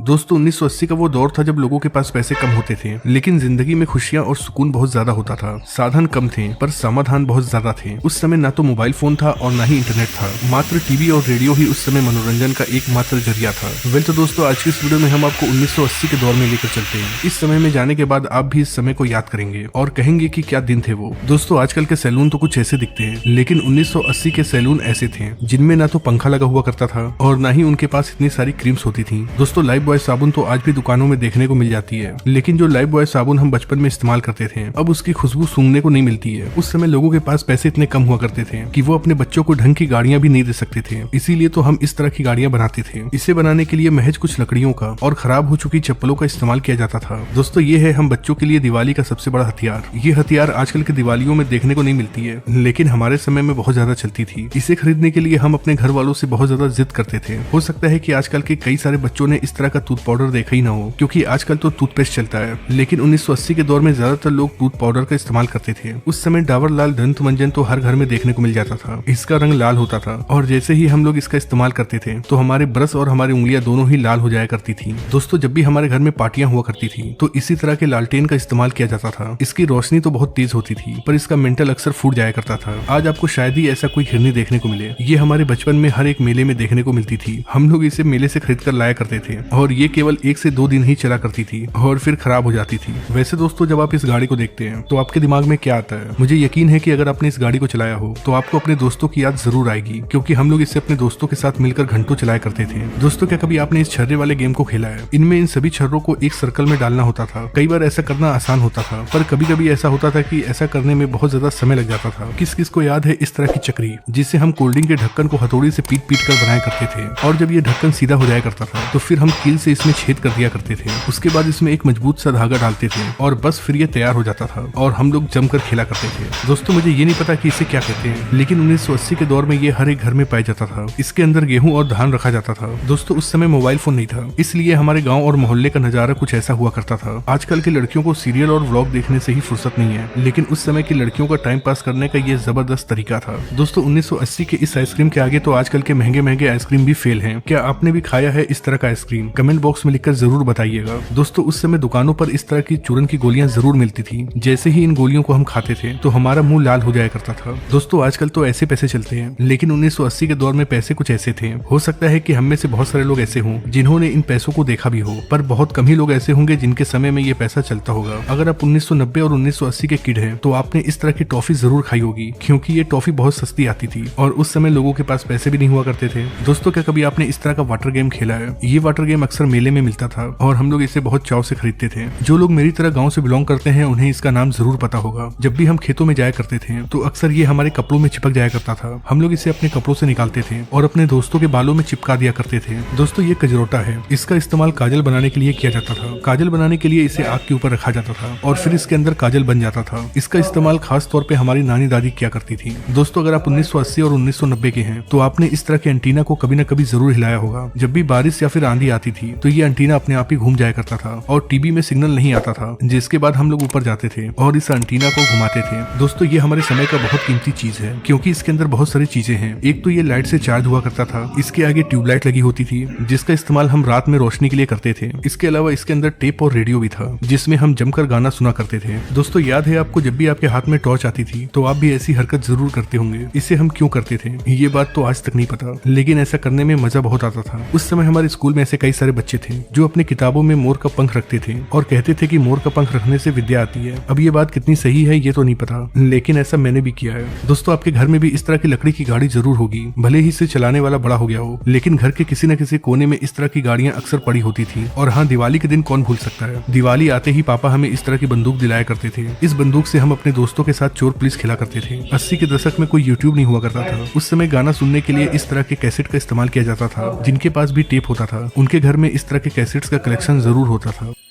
दोस्तों 1980 का वो दौर था जब लोगों के पास पैसे कम होते थे, लेकिन जिंदगी में खुशियां और सुकून बहुत ज्यादा होता था। साधन कम थे पर समाधान बहुत ज्यादा थे। उस समय ना तो मोबाइल फोन था और ना ही इंटरनेट था, मात्र टीवी और रेडियो ही उस समय मनोरंजन का एकमात्र जरिया था। वेल तो दोस्तों आज की इस वीडियो में हम आपको 1980 के दौर में लेकर चलते हैं। इस समय में जाने के बाद आप भी इस समय को याद करेंगे और कहेंगे कि क्या दिन थे वो। दोस्तों आजकल के सैलून तो कुछ ऐसे दिखते हैं, लेकिन 1980 के सैलून ऐसे थे जिनमें ना तो पंखा लगा हुआ करता था और ना ही उनके पास इतनी सारी क्रीम्स होती थी। दोस्तों लाइफ बॉय साबुन तो आज भी दुकानों में देखने को मिल जाती है, लेकिन जो लाइफ बॉय साबुन हम बचपन में इस्तेमाल करते थे अब उसकी खुशबू सूंघने को नहीं मिलती है। उस समय लोगों के पास पैसे इतने कम हुआ करते थे कि वो अपने बच्चों को ढंग की गाड़ियां भी नहीं दे सकते थे, इसीलिए तो हम इस तरह की गाड़ियां बनाते थे। इसे बनाने के लिए महज कुछ लकड़ियों का और खराब हो चुकी चप्पलों का इस्तेमाल किया जाता था। दोस्तों ये है हम बच्चों के लिए दिवाली का सबसे बड़ा हथियार। ये हथियार आजकल के दिवालियों में देखने को नहीं मिलती है, लेकिन हमारे समय में बहुत ज्यादा चलती थी। इसे खरीदने के लिए हम अपने घर वालों से बहुत ज्यादा जिद करते थे। हो सकता है कि आजकल के कई सारे बच्चों ने इस तरह का टूथ पाउडर देखा ही ना हो, क्योंकि आजकल तो टूथपेस्ट चलता है, लेकिन 1980 के दौर में ज्यादातर लोग टूथ पाउडर का इस्तेमाल करते थे। उस समय डाबर लाल दंत मंजन तो हर घर में देखने को मिल जाता था। इसका रंग लाल होता था और जैसे ही हम लोग इसका इस्तेमाल करते थे तो हमारे ब्रश और हमारी उंगलियां दोनों ही लाल हो जाया करती थी। दोस्तों जब भी हमारे घर में पार्टियां हुआ करती थी तो इसी तरह के लालटेन का इस्तेमाल किया जाता था। इसकी रोशनी तो बहुत तेज होती थी पर इसका मेंटल अक्सर फूट जाया करता था। आज आपको शायद ही ऐसा कोई हिरनी देखने को मिले। ये हमारे बचपन में हर एक मेले में देखने को मिलती थी। हम लोग इसे मेले से खरीद कर लाया करते थे और ये केवल 1 से 2 दिन ही चला करती थी और फिर खराब हो जाती थी। वैसे दोस्तों जब आप इस गाड़ी को देखते हैं तो आपके दिमाग में क्या आता है? मुझे यकीन है कि अगर आपने इस गाड़ी को चलाया हो तो आपको अपने दोस्तों की याद जरूर आएगी, क्योंकि हम लोग इसे अपने दोस्तों के साथ मिलकर घंटों चलाया करते थे। दोस्तों क्या कभी आपने इस छर्रे वाले गेम को खेला है? इनमें इन सभी छर्रों को एक सर्कल में डालना होता था। कई बार ऐसा करना आसान होता था पर कभी कभी ऐसा होता था कि ऐसा करने में बहुत ज्यादा समय लग जाता था। किस किस को याद है इस तरह की चक्री जिससे हम कोल्ड ड्रिंक के ढक्कन को हथौड़ी से पीट पीट कर बनाया करते थे, और जब ये ढक्कन सीधा हो जाया करता था तो फिर हम कील से इसमें छेद कर दिया करते थे। उसके बाद इसमें एक मजबूत सा धागा डालते थे और बस फिर ये तैयार हो जाता था और हम लोग जमकर खेला करते थे। दोस्तों मुझे ये नहीं पता कि इसे क्या कहते हैं, लेकिन 1980 के दौर में ये हर एक घर में पाया जाता था। इसके अंदर गेहूं और धान रखा जाता था। दोस्तों उस समय मोबाइल फोन नहीं था, इसलिए हमारे गाँव और मोहल्ले का नजारा कुछ ऐसा हुआ करता था। आजकल की लड़कियों को सीरियल और व्लॉग देखने से ही फुर्सत नहीं है, लेकिन उस समय की लड़कियों का टाइम पास करने का ये जबरदस्त तरीका था। दोस्तों 1980 के इस आइसक्रीम के आगे तो आजकल के महंगे महंगे आइसक्रीम भी फेल हैं। क्या आपने भी खाया है इस तरह का आइसक्रीम? कमेंट बॉक्स में लिखकर जरूर बताइएगा। दोस्तों उस समय दुकानों पर इस तरह की चूरन की गोलियां जरूर मिलती थी। जैसे ही इन गोलियों को हम खाते थे तो हमारा मुंह लाल हो जाया करता था। दोस्तों आजकल तो ऐसे पैसे चलते हैं, लेकिन 1980 के दौर में पैसे कुछ ऐसे थे। हो सकता है कि हम में से बहुत सारे लोग ऐसे हों जिन्होंने इन पैसों को देखा भी हो, पर बहुत कम ही लोग ऐसे होंगे जिनके समय में ये पैसा चलता होगा। अगर आप 1990 और 1980 के किड हैं तो आपने इस तरह की टॉफी जरूर खाई होगी, क्योंकि ये टॉफी बहुत सस्ती आती थी और उस समय लोगों के पास पैसे भी नहीं हुआ करते थे। दोस्तों क्या कभी आपने इस तरह का वाटर गेम खेला है? ये वाटर गेम अक्सर मेले में मिलता था और हम लोग इसे बहुत चाव से खरीदते थे। जो लोग मेरी तरह गांव से बिलोंग करते हैं उन्हें इसका नाम जरूर पता होगा। जब भी हम खेतों में जाया करते थे तो अक्सर ये हमारे कपड़ों में चिपक जाया करता था। हम लोग इसे अपने कपड़ों से निकालते थे और अपने दोस्तों के बालों में चिपका दिया करते थे। दोस्तों ये कजरोटा है। इसका इस्तेमाल काजल बनाने के लिए किया जाता था। काजल बनाने के लिए इसे आग के ऊपर रखा जाता था और फिर इसके अंदर काजल बन जाता था। इसका इस्तेमाल खास तौर पे हमारी नानी दादी किया करती थी। दोस्तों अगर आप 1980 और 1990 के हैं तो आपने इस तरह के एंटीना को कभी न कभी जरूर हिलाया होगा। जब भी बारिश या फिर आंधी आती थी तो ये एंटीना अपने आप ही घूम जाया करता था और टीवी में सिग्नल नहीं आता था, जिसके बाद हम लोग ऊपर जाते थे और इस एंटीना को घुमाते थे। दोस्तों ये हमारे समय का बहुत कीमती चीज है, क्योंकि इसके अंदर बहुत सारी चीजें हैं। एक तो ये लाइट से चार्ज हुआ करता था। इसके आगे ट्यूबलाइट लगी होती थी जिसका इस्तेमाल हम रात में रोशनी के लिए करते थे। इसके अलावा इसके अंदर टेप और रेडियो भी था जिसमें हम जमकर गाना सुना करते थे। दोस्तों याद है आपको जब भी आपके हाथ में टॉर्च आती थी तो आप भी ऐसी हरकत जरूर करते होंगे। इसे हम क्यों करते थे ये बात तो आज तक नहीं पता, लेकिन ऐसा करने में मजा बहुत आता था। उस समय हमारे स्कूल में ऐसे कई सारे बच्चे थे जो अपनी किताबों में मोर का पंख रखते थे और कहते थे कि मोर का पंख रखने से विद्या आती है। अब ये बात कितनी सही है ये तो नहीं पता, लेकिन ऐसा मैंने भी किया है। दोस्तों आपके घर में भी इस तरह की लकड़ी की गाड़ी जरूर होगी, भले ही इसे चलाने वाला बड़ा हो गया हो, लेकिन घर के किसी न किसी कोने में इस तरह की गाड़ियां अक्सर पड़ी होती थी। और हाँ, दिवाली के दिन कौन भूल सकता है, दिवाली आते ही पापा हमें इस तरह की बंदूक दिलाया करते थे। इस बंदूक से हम अपने दोस्तों के साथ चोर पुलिस खेला करते थे। 80 के दशक में कोई यूट्यूब नहीं हुआ करता था। उस समय गाना सुनने के लिए इस तरह के कैसेट का इस्तेमाल किया जाता था। जिनके पास भी टेप होता था उनके घर में इस तरह के कैसेट्स का कलेक्शन जरूर होता था।